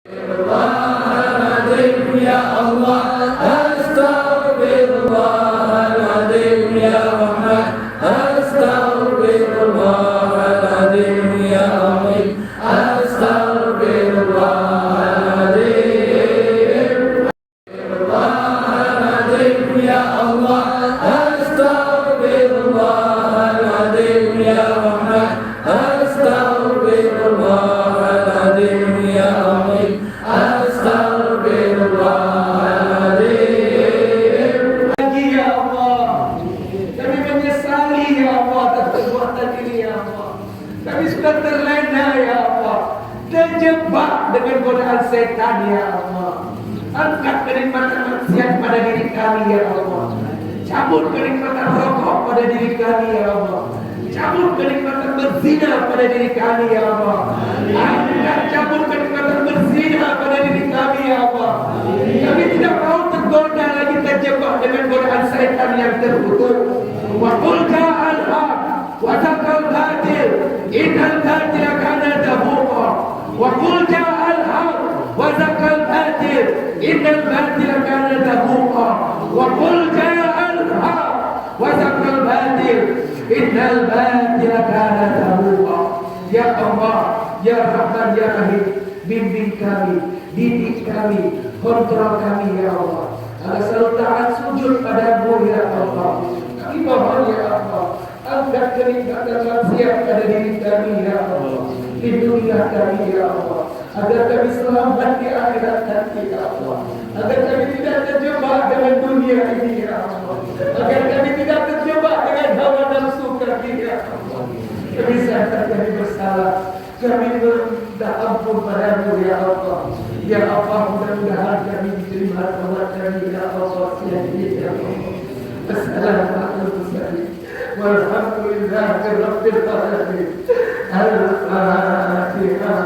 Astaghfirullahaladzim ya Allah, Astaghfirullahaladzim ya Rahman, Astaghfirullahaladzim ya Rahim, Astaghfirullahaladzim. Astaghfirullahaladzim ya Allah, Astaghfirullahaladzim ya Rahman, Astaghfirullahaladzim ya Rahim, Astaghfirullahaladzim. Lagi ya Allah, kami menyesali ya Allah atas perbuatan ini ya Allah. Kami sudah terlena ya Allah, terjebak dengan godaan setan ya Allah. Angkat kenikmatan maksiat pada diri kami ya Allah. Cabut kenikmatan rokok pada diri kami ya Allah. Cabut kenikmatan berzina pada diri kami ya Allah. Angkat cabut kenikmatan berzina pada diri kami ya Allah. Kami tidak mau tergoda lagi, terjebak dengan godaan syaitan yang terkutuk. Wa qul ja'al haq wa taqal batil innal batila kana zahuqa. Wa qul ja'al haq wa taqal batil innal batila kana zahuqa. Wa qul ja'al haq wa taqal batil innal batila kana zahuqa. Ya Allah, ya Rahman, ya Rahim, bimbing kami, didik kami, kontrol kami ya Allah. Agar selalu taat sujud padamu ya Allah. Kami mohon ya Allah, angkat kenikmatan maksiat pada diri kami ya Allah. Lindungilah kami ya Allah, agar kami selamat di akhirat nanti ya Allah. Agar kami tidak terjebak dengan dunia ini ya Allah. Agar kami tidak terjebak dengan hawa nafsu kami ya Allah. Kami sadar kami bersalah, kami minta ampun padamu ya Allah. Ya Allah, mudah-mudahan kami diterima taubat kami ya Allah. Ya Allah. Assalamualaikum walhamdulillahi rabbil alamin. Al-Fatihah.